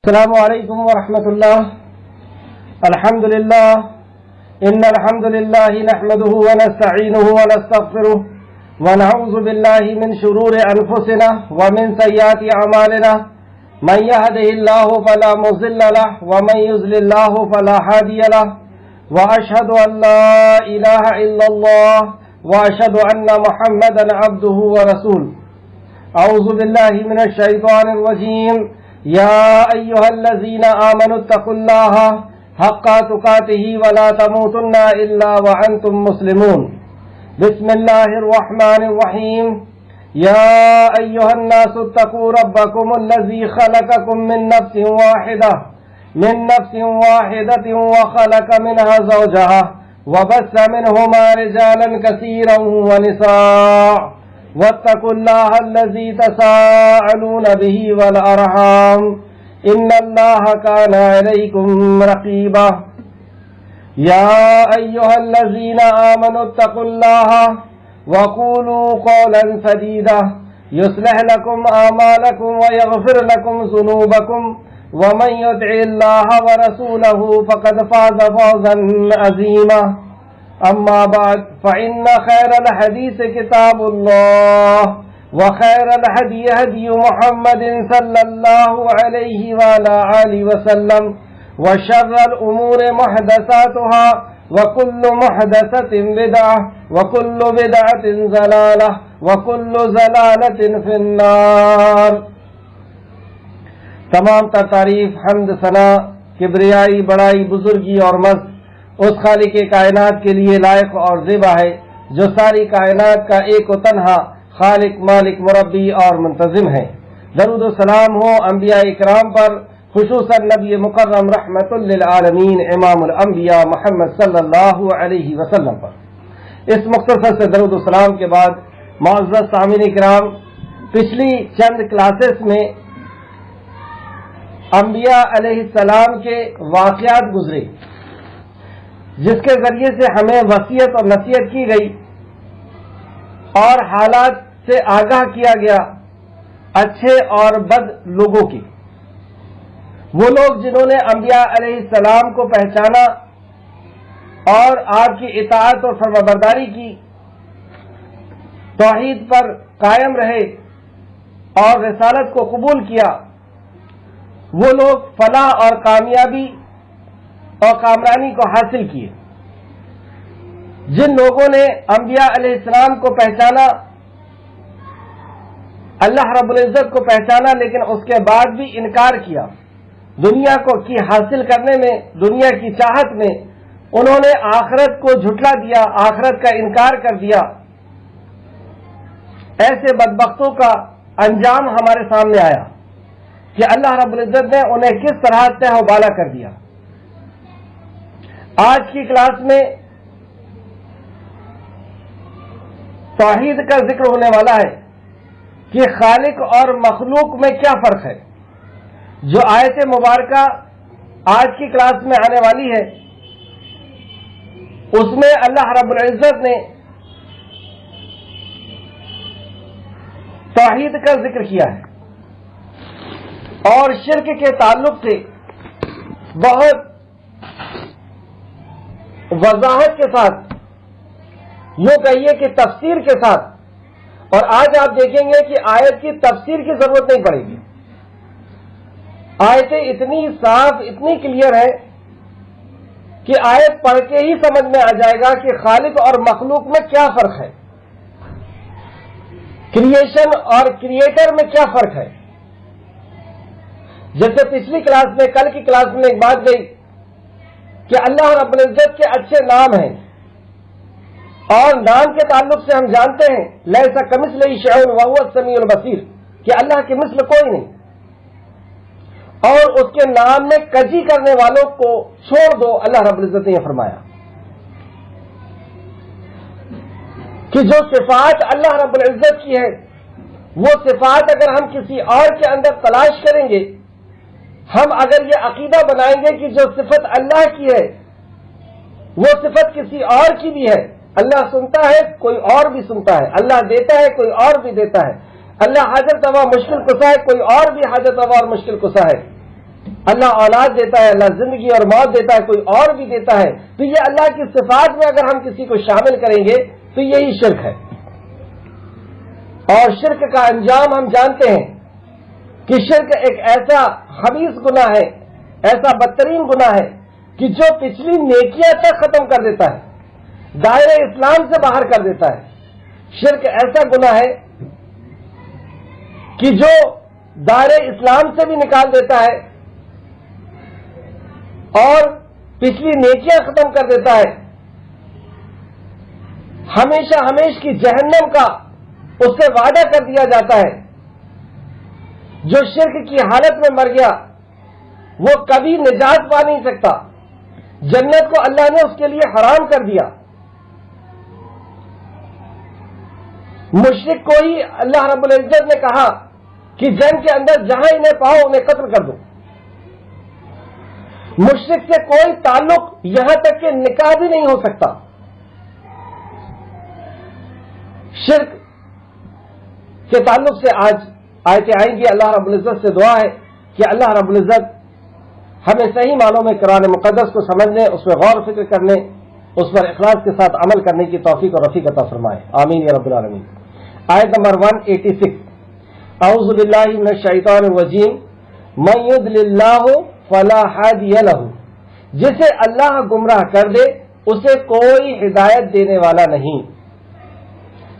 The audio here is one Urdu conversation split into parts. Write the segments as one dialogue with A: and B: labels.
A: السلام علیکم ورحمۃ اللہ. الحمد للہ ان الحمد للہ نحمده ونستعینه ونستغفره ونعوذ باللہ من شرور انفسنا ومن سیئات اعمالنا من يهده الله فلا مضل له ومن يضلل الله فلا هادي له واشهد ان لا اله الا الله واشهد ان محمدا عبده ورسوله. اعوذ باللہ من الشیطان الرجیم. یا ایہا الذین آمنوا اتقوا اللہ حق تقاته ولا تموتن الا وانتم مسلمون. بسم اللہ الرحمن الرحیم. یا ایہا الناس اتقوا ربکم الذی خلقکم من نفس واحدة وخلق منها زوجها وبث منهما رجالا كثيرا ونساء واتقوا الله الذي تساءلون به والأرحام إن الله كان عليكم رقيبا. يا أيها الذين آمنوا اتقوا الله وقولوا قولا سديدا يصلح لكم أعمالكم ويغفر لكم ذنوبكم ومن يطع الله ورسوله فقد فاز فوزا عظيما. اما بعد فإن خير الحديث كتاب الله وخير الهدي هدي محمد صلى الله عليه وعلى آله وسلم وشر الأمور محدثاتها وكل محدثة بدعة وكل بدعة ضلالة وكل ضلالة في النار. تمام تعریف حمد ثنا کبریائی بڑائی بزرگی اور مجد اس خالق کائنات کے لیے لائق اور زیبا ہے جو ساری کائنات کا ایک و تنہا خالق مالک مربی اور منتظم ہے. درود و سلام ہو انبیاء اکرام پر، خصوصاً نبی مکرم رحمت للعالمین امام الانبیاء محمد صلی اللہ علیہ وسلم پر. اس مختصر سے درود و سلام کے بعد معزز سامعین اکرام، پچھلی چند کلاسز میں انبیاء علیہ السلام کے واقعات گزرے جس کے ذریعے سے ہمیں وصیت اور نصیحت کی گئی اور حالات سے آگاہ کیا گیا اچھے اور بد لوگوں کی. وہ لوگ جنہوں نے انبیاء علیہ السلام کو پہچانا اور آپ کی اطاعت اور فرمانبرداری کی، توحید پر قائم رہے اور رسالت کو قبول کیا، وہ لوگ فلاح اور کامیابی اور کامرانی کو حاصل کیے. جن لوگوں نے انبیاء علیہ السلام کو پہچانا، اللہ رب العزت کو پہچانا، لیکن اس کے بعد بھی انکار کیا، دنیا کو کی حاصل کرنے میں، دنیا کی چاہت میں انہوں نے آخرت کو جھٹلا دیا، آخرت کا انکار کر دیا، ایسے بدبختوں کا انجام ہمارے سامنے آیا کہ اللہ رب العزت نے انہیں کس طرح تہ و بالا کر دیا. آج کی کلاس میں توحید کا ذکر ہونے والا ہے کہ خالق اور مخلوق میں کیا فرق ہے. جو آیت مبارکہ آج کی کلاس میں آنے والی ہے اس میں اللہ رب العزت نے توحید کا ذکر کیا ہے اور شرک کے تعلق سے بہت وضاحت کے ساتھ، یوں کہیے کہ تفسیر کے ساتھ. اور آج آپ دیکھیں گے کہ آیت کی تفسیر کی ضرورت نہیں پڑے گی. آیتیں اتنی صاف، اتنی کلیئر ہے کہ آیت پڑھ کے ہی سمجھ میں آ جائے گا کہ خالق اور مخلوق میں کیا فرق ہے، کریشن اور کریٹر میں کیا فرق ہے. جیسے پچھلی کلاس میں، کل کی کلاس میں ایک بات گئی کہ اللہ رب العزت کے اچھے نام ہیں اور نام کے تعلق سے ہم جانتے ہیں لیس کمثلہ شیء وہو السمیع البصیر، کہ اللہ کے مثل کوئی نہیں. اور اس کے نام میں کجی کرنے والوں کو چھوڑ دو. اللہ رب العزت نے یہ فرمایا کہ جو صفات اللہ رب العزت کی ہے وہ صفات اگر ہم کسی اور کے اندر تلاش کریں گے، ہم اگر یہ عقیدہ بنائیں گے کہ جو صفت اللہ کی ہے وہ صفت کسی اور کی بھی ہے، اللہ سنتا ہے کوئی اور بھی سنتا ہے، اللہ دیتا ہے کوئی اور بھی دیتا ہے، اللہ حاجت روا مشکل کشا ہے کوئی اور بھی حاجت روا اور مشکل کشا ہے، اللہ اولاد دیتا ہے، اللہ زندگی اور موت دیتا ہے، کوئی اور بھی دیتا ہے، تو یہ اللہ کی صفات میں اگر ہم کسی کو شامل کریں گے تو یہی شرک ہے۔ اور شرک کا انجام ہم جانتے ہیں کہ شرک ایک ایسا خبیث گناہ ہے، ایسا بدترین گناہ ہے کہ جو پچھلی نیکیاں تک ختم کر دیتا ہے، دائرہ اسلام سے باہر کر دیتا ہے۔ شرک ایسا گناہ ہے کہ جو دائرہ اسلام سے بھی نکال دیتا ہے اور پچھلی نیکیاں ختم کر دیتا ہے، ہمیشہ ہمیش کی جہنم کا اس سے وعدہ کر دیا جاتا ہے۔ جو شرک کی حالت میں مر گیا وہ کبھی نجات پا نہیں سکتا، جنت کو اللہ نے اس کے لیے حرام کر دیا۔ مشرک کو ہی اللہ رب العزت نے کہا کہ جنگ کے اندر جہاں انہیں پاؤ انہیں قتل کر دو۔ مشرک سے کوئی تعلق یہاں تک کہ نکاح بھی نہیں ہو سکتا۔ شرک کے تعلق سے آج آیتیں آئیں گی۔ اللہ رب العزت سے دعا ہے کہ اللہ رب العزت ہمیں صحیح معنوں میں قرآن مقدس کو سمجھنے، اس میں غور و فکر کرنے، اس پر اخلاص کے ساتھ عمل کرنے کی توفیق اور رفیق عطا فرمائے، آمین یا رب العالمین۔ آیت نمبر 186، اعوذ باللہ من الشیطان الرجیم، من یضلل اللہ فلا ہادی لہ، جسے اللہ گمراہ کر دے اسے کوئی ہدایت دینے والا نہیں۔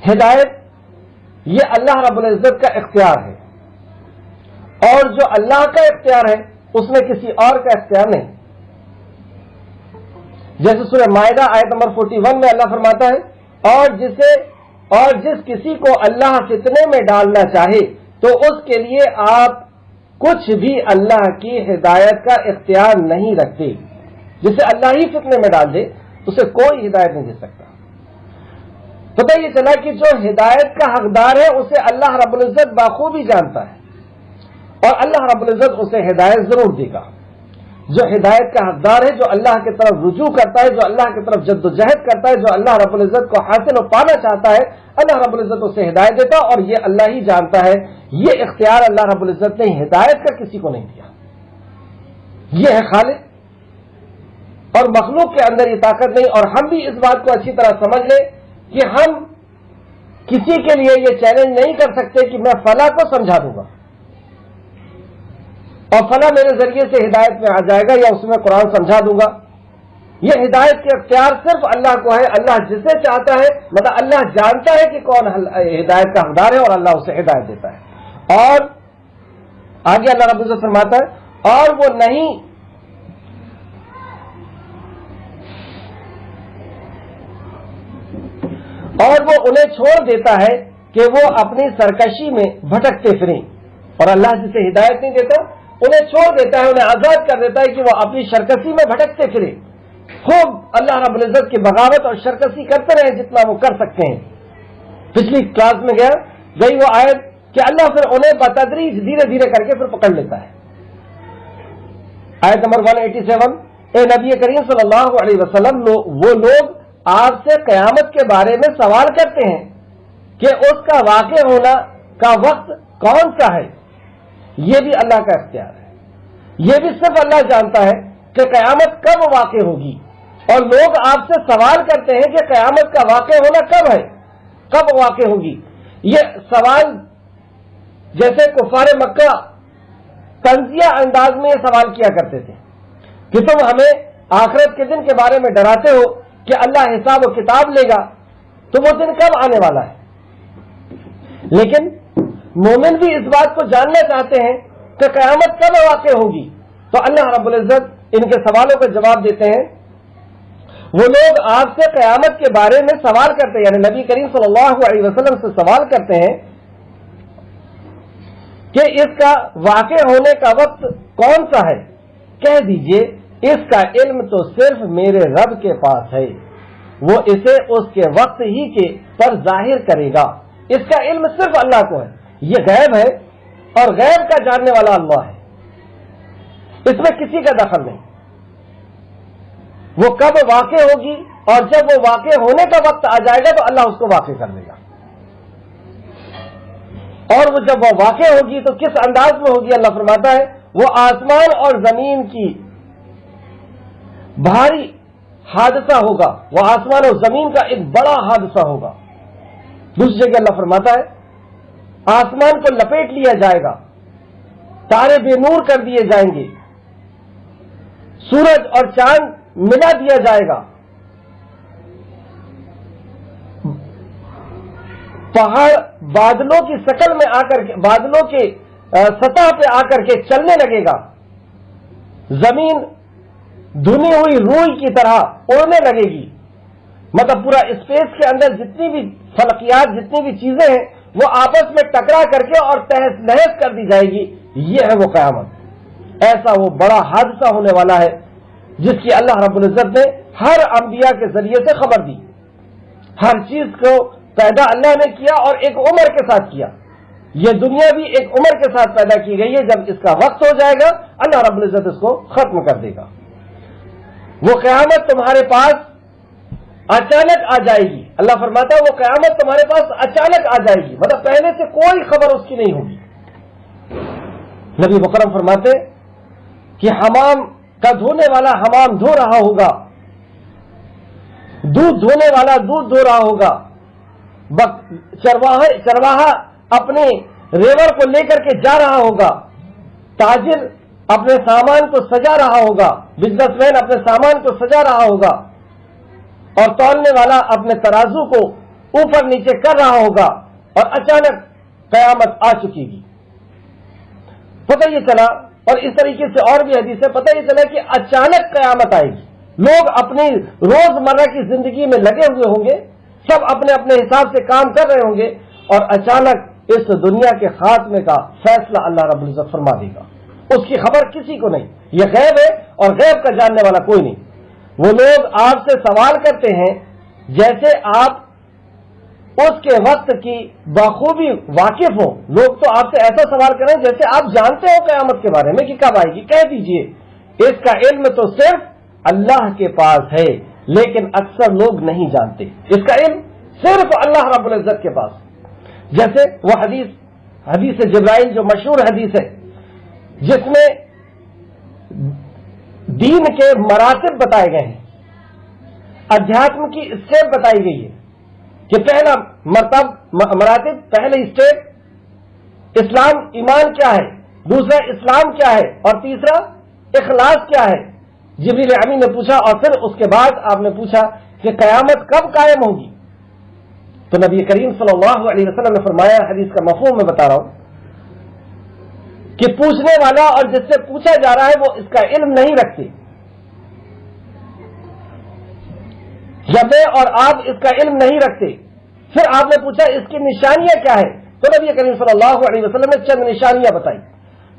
A: ہدایت یہ اللہ رب العزت کا اختیار ہے، اور جو اللہ کا اختیار ہے اس میں کسی اور کا اختیار نہیں۔ جیسے سورہ مائدہ آیت نمبر 41 میں اللہ فرماتا ہے، اور جس کسی کو اللہ فتنے میں ڈالنا چاہے تو اس کے لیے آپ کچھ بھی اللہ کی ہدایت کا اختیار نہیں رکھتے۔ جسے اللہ ہی فتنے میں ڈال دے اسے کوئی ہدایت نہیں دے سکتا۔ پتہ یہ چلا کہ جو ہدایت کا حقدار ہے اسے اللہ رب العزت بخوبی جانتا ہے، اور اللہ رب العزت اسے ہدایت ضرور دے گا۔ جو ہدایت کا حقدار ہے، جو اللہ کی طرف رجوع کرتا ہے، جو اللہ کی طرف جد و جہد کرتا ہے، جو اللہ رب العزت کو حاصل و پانا چاہتا ہے، اللہ رب العزت اسے ہدایت دیتا، اور یہ اللہ ہی جانتا ہے۔ یہ اختیار اللہ رب العزت نے ہدایت کا کسی کو نہیں دیا۔ یہ ہے خالق، اور مخلوق کے اندر یہ طاقت نہیں۔ اور ہم بھی اس بات کو اچھی طرح سمجھ لیں کہ ہم کسی کے لیے یہ چیلنج نہیں کر سکتے کہ میں فلاں کو سمجھا دوں گا اور فلاں میرے ذریعے سے ہدایت میں آ جائے گا یا اس میں قرآن سمجھا دوں گا۔ یہ ہدایت کے اختیار صرف اللہ کو ہے۔ اللہ جسے چاہتا ہے، مطلب اللہ جانتا ہے کہ کون ہدایت کا حقدار ہے، اور اللہ اسے ہدایت دیتا ہے۔ اور آگے اللہ رب العزت فرماتا ہے، اور وہ نہیں اور وہ انہیں چھوڑ دیتا ہے کہ وہ اپنی سرکشی میں بھٹکتے پھریں۔ اور اللہ جسے ہدایت نہیں دیتا انہیں چھوڑ دیتا ہے، انہیں آزاد کر دیتا ہے کہ وہ اپنی سرکشی میں بھٹکتے پھریں۔ خوب اللہ رب العزت کی بغاوت اور سرکشی کرتے رہے جتنا وہ کر سکتے ہیں۔ پچھلی کلاس میں گئی وہ آیت کہ اللہ پھر انہیں بتدریج دھیرے دھیرے کر کے پھر پکڑ لیتا ہے۔ آیت نمبر 187، اے نبی کریم صلی اللہ علیہ وسلم، وہ لوگ آپ سے قیامت کے بارے میں سوال کرتے ہیں کہ اس کا واقع ہونا کا وقت کون سا ہے۔ یہ بھی اللہ کا اختیار ہے۔ یہ بھی صرف اللہ جانتا ہے کہ قیامت کب واقع ہوگی، اور لوگ آپ سے سوال کرتے ہیں کہ قیامت کا واقع ہونا کب ہے، کب واقع ہوگی۔ یہ سوال جیسے کفار مکہ طنزیہ انداز میں یہ سوال کیا کرتے تھے کہ تم ہمیں آخرت کے دن کے بارے میں ڈراتے ہو کہ اللہ حساب و کتاب لے گا، تو وہ دن کب آنے والا ہے؟ لیکن مومن بھی اس بات کو جاننا چاہتے ہیں کہ قیامت کب واقع ہوگی۔ تو اللہ رب العزت ان کے سوالوں کا جواب دیتے ہیں۔ وہ لوگ آپ سے قیامت کے بارے میں سوال کرتے ہیں، یعنی نبی کریم صلی اللہ علیہ وسلم سے سوال کرتے ہیں کہ اس کا واقع ہونے کا وقت کون سا ہے۔ کہہ دیجئے اس کا علم تو صرف میرے رب کے پاس ہے، وہ اسے اس کے وقت ہی کے پر ظاہر کرے گا۔ اس کا علم صرف اللہ کو ہے، یہ غیب ہے، اور غیب کا جاننے والا اللہ ہے، اس میں کسی کا دخل نہیں۔ وہ کب واقع ہوگی، اور جب وہ واقع ہونے کا وقت آ جائے گا تو اللہ اس کو واقع کر دے گا، اور وہ جب وہ واقع ہوگی تو کس انداز میں ہوگی۔ اللہ فرماتا ہے، وہ آسمان اور زمین کی بھاری حادثہ ہوگا، وہ آسمان اور زمین کا ایک بڑا حادثہ ہوگا۔ دوسری جگہ اللہ فرماتا ہے آسمان کو لپیٹ لیا جائے گا، تارے بے نور کر دیے جائیں گے، سورج اور چاند ملا دیا جائے گا، پہاڑ بادلوں کی شکل میں آ کر کے، بادلوں کے سطح پہ آ کر کے چلنے لگے گا، زمین دھنی ہوئی روئی کی طرح اڑنے لگے گی۔ مطلب پورا اسپیس کے اندر جتنی بھی فلکیات، جتنی بھی چیزیں ہیں، وہ آپس میں ٹکرا کر کے اور تہس نہس کر دی جائے گی۔ یہ ہے وہ قیامت، ایسا وہ بڑا حادثہ ہونے والا ہے جس کی اللہ رب العزت نے ہر انبیاء کے ذریعے سے خبر دی۔ ہر چیز کو پیدا اللہ نے کیا اور ایک عمر کے ساتھ کیا۔ یہ دنیا بھی ایک عمر کے ساتھ پیدا کی گئی ہے، جب اس کا وقت ہو جائے گا اللہ رب العزت اس کو ختم کر دے گا۔ وہ قیامت تمہارے پاس اچانک آ جائے گی، اللہ فرماتا ہے وہ قیامت تمہارے پاس اچانک آ جائے گی، مطلب پہلے سے کوئی خبر اس کی نہیں ہوگی۔ نبی مکرم فرماتے کہ حمام کا دھونے والا حمام دھو رہا ہوگا، دودھ دھونے والا دودھ دھو رہا ہوگا، چرواہا اپنے ریوڑ کو لے کر کے جا رہا ہوگا، تاجر اپنے سامان کو سجا رہا ہوگا، بزنس مین اپنے سامان کو سجا رہا ہوگا، اور تولنے والا اپنے ترازو کو اوپر نیچے کر رہا ہوگا، اور اچانک قیامت آ چکی گی۔ پتہ یہ چلا، اور اس طریقے سے اور بھی حدیث ہے، پتہ یہ چلا کہ اچانک قیامت آئے گی۔ لوگ اپنی روزمرہ کی زندگی میں لگے ہوئے ہوں گے، سب اپنے اپنے حساب سے کام کر رہے ہوں گے، اور اچانک اس دنیا کے خاتمے کا فیصلہ اللہ رب العزت فرما دے گا۔ اس کی خبر کسی کو نہیں، یہ غیب ہے اور غیب کا جاننے والا کوئی نہیں۔ وہ لوگ آپ سے سوال کرتے ہیں جیسے آپ اس کے وقت کی بخوبی واقف ہو، لوگ تو آپ سے ایسا سوال کریں جیسے آپ جانتے ہو قیامت کے بارے میں کہ کب آئے گی۔ کہہ دیجئے اس کا علم تو صرف اللہ کے پاس ہے، لیکن اکثر لوگ نہیں جانتے، اس کا علم صرف اللہ رب العزت کے پاس۔ جیسے وہ حدیث جبرائیل جو مشہور حدیث ہے، جس میں دین کے مراتب بتائے گئے ہیں، ادھیاتم کی اسٹیپ بتائی گئی ہے کہ پہلا مراتب، پہلے اسٹیپ اسلام ایمان کیا ہے، دوسرا اسلام کیا ہے، اور تیسرا اخلاص کیا ہے۔ جبریل امین نے پوچھا، اور پھر اس کے بعد آپ نے پوچھا کہ قیامت کب قائم ہوگی، تو نبی کریم صلی اللہ علیہ وسلم نے فرمایا، حدیث کا مفہوم میں بتا رہا ہوں، کہ پوچھنے والا اور جس سے پوچھا جا رہا ہے وہ اس کا علم نہیں رکھتے۔ جب میں اور آپ اس کا علم نہیں رکھتے، پھر آپ نے پوچھا اس کی نشانیاں کیا ہے، تو نبی کریم صلی اللہ علیہ وسلم نے چند نشانیاں بتائی۔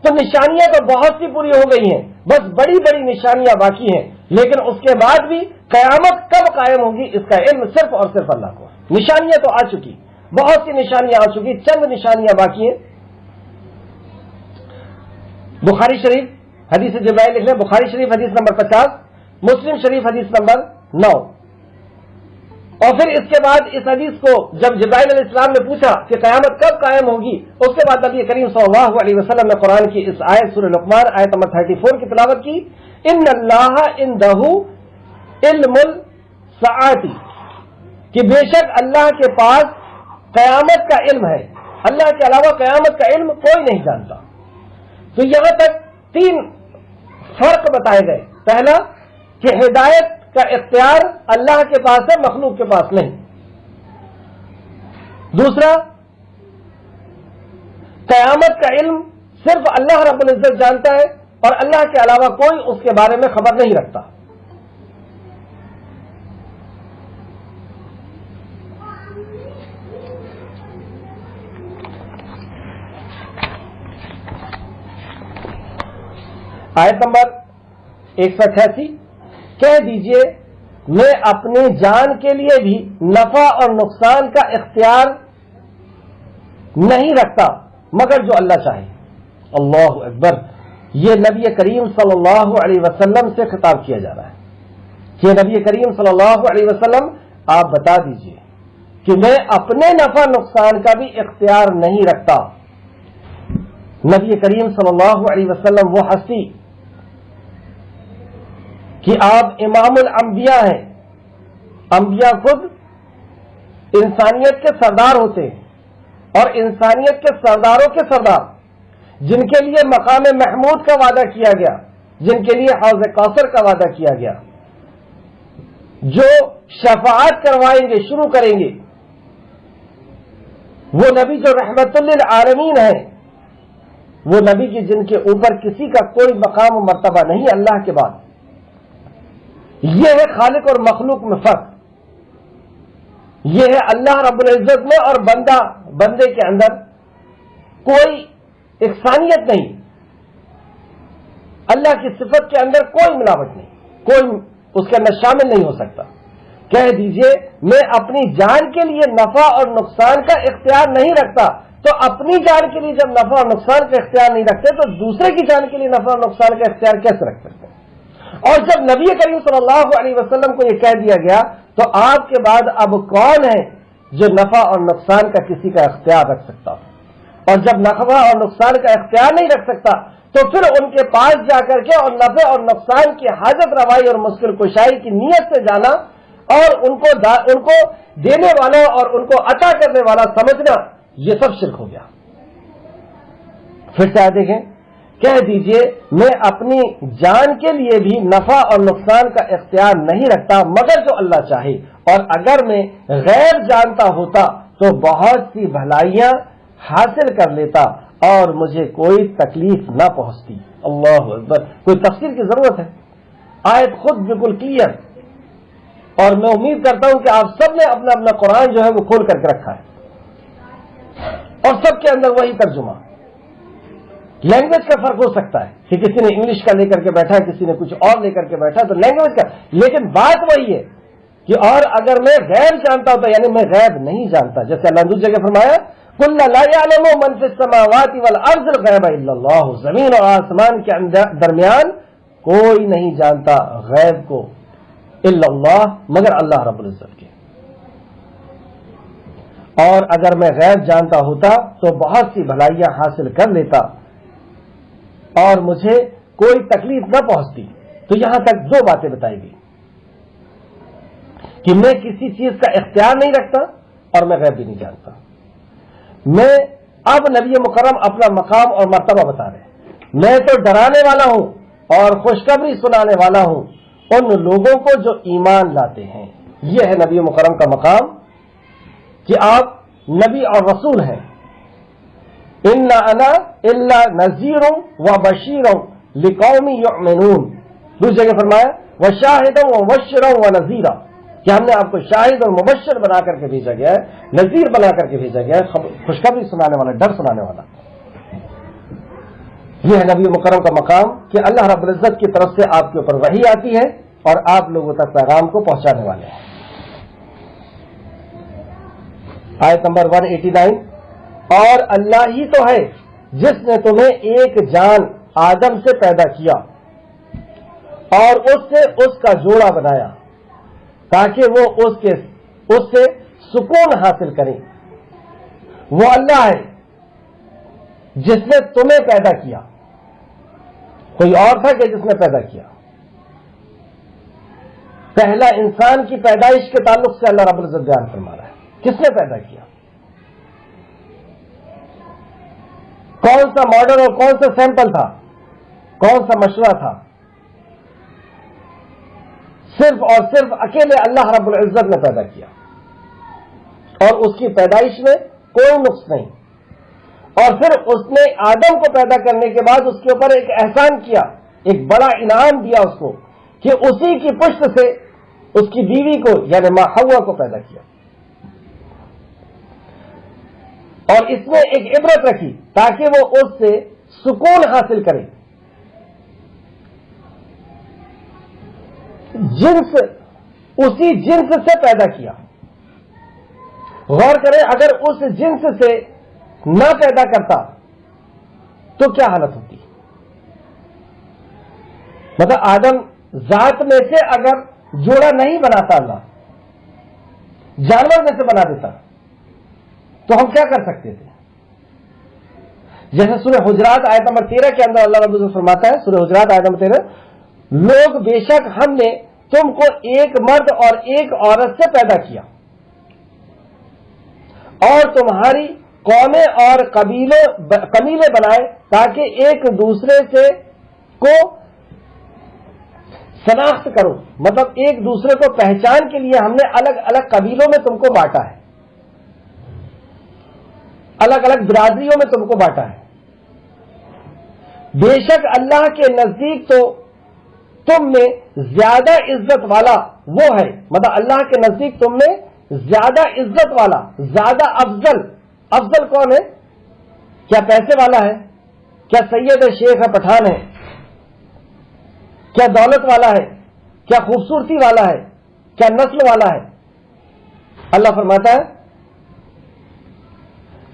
A: تو نشانیاں تو بہت سی پوری ہو گئی ہیں، بس بڑی بڑی نشانیاں باقی ہیں، لیکن اس کے بعد بھی قیامت کب قائم ہوگی اس کا علم صرف اور صرف اللہ کو۔ نشانیاں تو آ چکی، بہت سی نشانیاں آ چکی، چند نشانیاں باقی ہیں۔ بخاری شریف حدیث جبرائیل لکھ لیں، بخاری شریف حدیث نمبر 50، مسلم شریف حدیث نمبر 9۔ اور پھر اس کے بعد اس حدیث کو جب جبرائیل علیہ السلام نے پوچھا کہ قیامت کب قائم ہوگی، اس کے بعد نبی کریم صلی اللہ علیہ وسلم نے قرآن کی اس آیت سورہ لقمان آیت نمبر 34 کی تلاوت کی، ان اللہ عنده علم الساعۃ، کہ بے شک اللہ کے پاس قیامت کا علم ہے، اللہ کے علاوہ قیامت کا علم کوئی نہیں جانتا۔ تو یہاں تک 3 فرق بتائے گئے۔ پہلا کہ ہدایت کا اختیار اللہ کے پاس ہے، مخلوق کے پاس نہیں۔ دوسرا، قیامت کا علم صرف اللہ رب العزت جانتا ہے اور اللہ کے علاوہ کوئی اس کے بارے میں خبر نہیں رکھتا۔ آیت نمبر 188، کہہ دیجئے میں اپنی جان کے لیے بھی نفع اور نقصان کا اختیار نہیں رکھتا مگر جو اللہ چاہے۔ اللہ اکبر، یہ نبی کریم صلی اللہ علیہ وسلم سے خطاب کیا جا رہا ہے کہ نبی کریم صلی اللہ علیہ وسلم آپ بتا دیجئے کہ میں اپنے نفع نقصان کا بھی اختیار نہیں رکھتا نبی کریم صلی اللہ علیہ وسلم وہ ہستی کہ آپ امام الانبیاء ہیں. انبیاء خود انسانیت کے سردار ہوتے ہیں اور انسانیت کے سرداروں کے سردار جن کے لیے مقام محمود کا وعدہ کیا گیا، جن کے لیے حوض کوثر کا وعدہ کیا گیا، جو شفاعت کروائیں گے، شروع کریں گے، وہ نبی جو رحمت للعالمین ہیں، وہ نبی کی جن کے اوپر کسی کا کوئی مقام و مرتبہ نہیں اللہ کے بعد. یہ ہے خالق اور مخلوق میں فرق. یہ ہے اللہ رب العزت میں اور بندے کے اندر کوئی یکسانیت نہیں. اللہ کی صفت کے اندر کوئی ملاوٹ نہیں، کوئی اس کے اندر شامل نہیں ہو سکتا. کہہ دیجئے میں اپنی جان کے لیے نفع اور نقصان کا اختیار نہیں رکھتا، تو اپنی جان کے لیے جب نفع اور نقصان کا اختیار نہیں رکھتے تو دوسرے کی جان کے لیے نفع اور نقصان کا اختیار کیسے رکھ سکتے ہیں؟ اور جب نبی کریم صلی اللہ علیہ وسلم کو یہ کہہ دیا گیا تو آپ کے بعد اب کون ہے جو نفع اور نقصان کا کسی کا اختیار رکھ سکتا؟ اور جب نفع اور نقصان کا اختیار نہیں رکھ سکتا تو پھر ان کے پاس جا کر کے اور نفع اور نقصان کی حاجت روائی اور مشکل کشائی کی نیت سے جانا اور ان کو دینے والا اور ان کو عطا کرنے والا سمجھنا، یہ سب شرک ہو گیا. پھر سے دیکھیں، کہہ دیجئے میں اپنی جان کے لیے بھی نفع اور نقصان کا اختیار نہیں رکھتا مگر جو اللہ چاہے، اور اگر میں غیر جانتا ہوتا تو بہت سی بھلائیاں حاصل کر لیتا اور مجھے کوئی تکلیف نہ پہنچتی. اللہ اکبر. کوئی تفسیر کی ضرورت ہے؟ آیت خود بالکل کلیئر. اور میں امید کرتا ہوں کہ آپ سب نے اپنا اپنا قرآن جو ہے وہ کھول کر کے رکھا ہے اور سب کے اندر وہی ترجمہ. لینگویج کا فرق ہو سکتا ہے کہ کسی نے انگلش کا لے کر کے بیٹھا، کسی نے کچھ اور لے کر کے بیٹھا، تو لینگویج کا، لیکن بات وہی ہے کہ اور اگر میں غیب جانتا ہوتا، یعنی میں غیب نہیں جانتا، جیسے اللہ نے دوسری جگہ فرمایا قُلْ لَا يَعْلَمُ مَنْ فِي السَّمَاوَاتِ وَالْأَرْضِ الْغَيْبَ إِلَّا اللَّهُ. زمین اور آسمان کے درمیان کوئی نہیں جانتا غیب کو الا اللہ، مگر اللہ رب العزت کے. اور اگر میں غیب جانتا ہوتا تو بہت سی بھلائیاں حاصل کر لیتا اور مجھے کوئی تکلیف نہ پہنچتی. تو یہاں تک دو باتیں بتائی گئی کہ میں کسی چیز کا اختیار نہیں رکھتا اور میں غیب بھی نہیں جانتا. میں اب نبی مکرم اپنا مقام اور مرتبہ بتا رہے ہیں. میں تو ڈرانے والا ہوں اور خوشخبری سنانے والا ہوں ان لوگوں کو جو ایمان لاتے ہیں. یہ ہے نبی مکرم کا مقام کہ آپ نبی اور رسول ہیں. اِنَّ أَنَا إِلَّا نَذِيرٌ وَبَشِيرٌ لِقَوْمٍ يُؤْمِنُونَ. دوسری جگہ فرمایا وَشَاهِدًا وَمُبَشِّرًا وَنَذِيرًا، کہ ہم نے آپ کو شاہد اور مبشر بنا کر کے بھیجا گیا ہے، نذیر بنا کر کے بھیجا گیا ہے، خوشخبری سنانے والا، ڈر سنانے والا. یہ ہے نبی مکرم کا مقام کہ اللہ رب العزت کی طرف سے آپ کے اوپر وحی آتی ہے اور آپ لوگوں تک پیغام کو پہنچانے والے ہیں. آیت نمبر 189. اور اللہ ہی تو ہے جس نے تمہیں ایک جان آدم سے پیدا کیا اور اس سے اس کا جوڑا بنایا تاکہ وہ اس سے سکون حاصل کرے. وہ اللہ ہے جس نے تمہیں پیدا کیا. کوئی اور تھا کہ جس نے پیدا کیا؟ پہلا انسان کی پیدائش کے تعلق سے اللہ رب العزت بیان فرما رہا ہے. کس نے پیدا کیا؟ کون سا ماڈل اور کون سا سیمپل تھا؟ کون سا مشورہ تھا؟ صرف اور صرف اکیلے اللہ رب العزت نے پیدا کیا اور اس کی پیدائش میں کوئی نقص نہیں. اور پھر اس نے آدم کو پیدا کرنے کے بعد اس کے اوپر ایک احسان کیا، ایک بڑا انعام دیا اس کو کہ اسی کی پشت سے اس کی بیوی کو یعنی ماں حوا کو پیدا کیا اور اس میں ایک عبرت رکھی تاکہ وہ اس سے سکون حاصل کرے. جنس اسی جنس سے پیدا کیا. غور کریں اگر اس جنس سے نہ پیدا کرتا تو کیا حالت ہوتی؟ مطلب آدم ذات میں سے اگر جوڑا نہیں بناتا اللہ، جانور میں سے بنا دیتا تو ہم کیا کر سکتے تھے؟ جیسے سورہ حجرات آیت نمبر 13 کے اندر اللہ رب العزت فرماتا ہے، سورہ حجرات آیت نمبر 13، لوگ بے شک ہم نے تم کو ایک مرد اور ایک عورت سے پیدا کیا اور تمہاری قومیں اور قبیلے بنائے تاکہ ایک دوسرے سے کو شناخت کرو، مطلب ایک دوسرے کو پہچان کے لیے ہم نے الگ الگ قبیلوں میں تم کو بانٹا ہے، الگ الگ برادریوں میں تم کو بانٹا ہے۔ بے شک اللہ کے نزدیک تو تم میں زیادہ عزت والا وہ ہے، مطلب اللہ کے نزدیک تم میں زیادہ عزت والا، زیادہ افضل کون ہے؟ کیا پیسے والا ہے؟ کیا سید ہے، شیخ ہے، پٹھان ہے؟ کیا دولت والا ہے؟ کیا خوبصورتی والا ہے؟ کیا نسل والا ہے؟ اللہ فرماتا ہے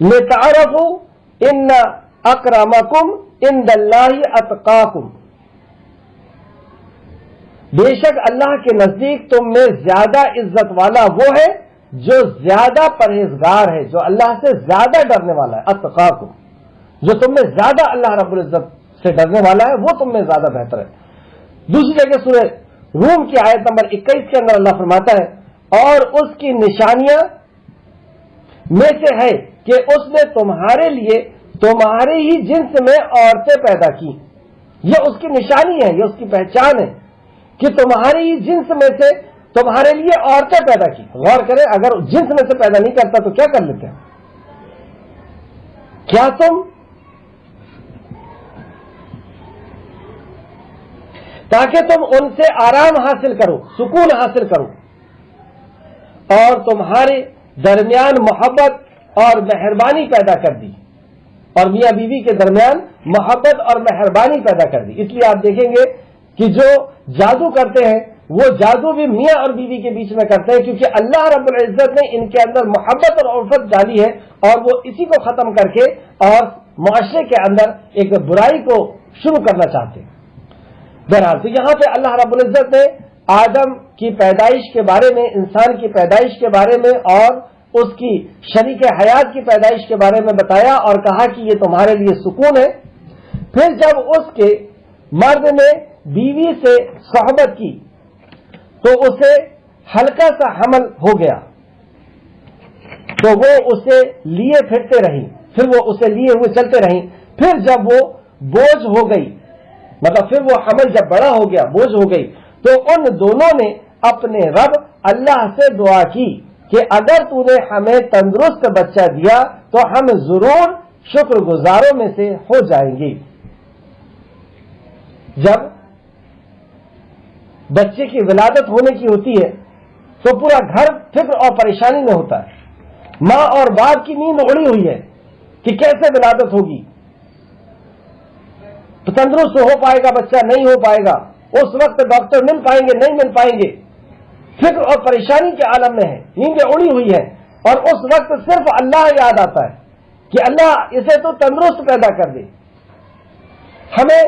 A: لِتَعْرَفُوا إِنَّ أَكْرَمَكُمْ عِندَ اللَّهِ أَتْقَاكُمْ، بے شک اللہ کے نزدیک تم میں زیادہ عزت والا وہ ہے جو زیادہ پرہیزگار ہے، جو اللہ سے زیادہ ڈرنے والا ہے۔ اتقاکم، جو تم میں زیادہ اللہ رب العزت سے ڈرنے والا ہے وہ تم میں زیادہ بہتر ہے۔ دوسری جگہ سورہ روم کی آیت نمبر 21 کے اندر اللہ فرماتا ہے اور اس کی نشانیاں میں سے ہے کہ اس نے تمہارے لیے تمہارے ہی جنس میں عورتیں پیدا کی۔ یہ اس کی نشانی ہے، یہ اس کی پہچان ہے کہ تمہارے ہی جنس میں سے تمہارے لیے عورتیں پیدا کی۔ غور کریں، اگر جنس میں سے پیدا نہیں کرتا تو کیا کر لیتے ہیں؟ کیا تم تاکہ تم ان سے آرام حاصل کرو، سکون حاصل کرو، اور تمہارے درمیان محبت اور مہربانی پیدا کر دی، اور میاں بیوی کے درمیان محبت اور مہربانی پیدا کر دی۔ اس لیے آپ دیکھیں گے کہ جو جادو کرتے ہیں وہ جادو بھی میاں اور بیوی کے بیچ میں کرتے ہیں، کیونکہ اللہ رب العزت نے ان کے اندر محبت اور الفت ڈالی ہے، اور وہ اسی کو ختم کر کے اور معاشرے کے اندر ایک برائی کو شروع کرنا چاہتے ہیں۔ بہرحال تو یہاں پہ اللہ رب العزت نے آدم کی پیدائش کے بارے میں، انسان کی پیدائش کے بارے میں اور اس کی شریک حیات کی پیدائش کے بارے میں بتایا اور کہا کہ یہ تمہارے لیے سکون ہے۔ پھر جب اس کے مرد نے بیوی سے صحبت کی تو اسے ہلکا سا حمل ہو گیا، تو وہ اسے لیے پھرتے رہی، پھر وہ اسے لیے ہوئے چلتے رہی۔ پھر جب وہ بوجھ ہو گئی، مطلب پھر وہ حمل جب بڑا ہو گیا، بوجھ ہو گئی، تو ان دونوں نے اپنے رب اللہ سے دعا کی کہ اگر تو نے ہمیں تندرست بچہ دیا تو ہم ضرور شکر گزاروں میں سے ہو جائیں گے۔ جب بچے کی ولادت ہونے کی ہوتی ہے تو پورا گھر فکر اور پریشانی میں ہوتا ہے، ماں اور باپ کی نیند اڑی ہوئی ہے کہ کیسے ولادت ہوگی، تو تندرست ہو پائے گا بچہ، نہیں ہو پائے گا، اس وقت ڈاکٹر مل پائیں گے نہیں مل پائیں گے، فکر اور پریشانی کے عالم میں ہے، نیندیں اڑی ہوئی ہے، اور اس وقت صرف اللہ یاد آتا ہے کہ اللہ اسے تو تندرست پیدا کر دے، ہمیں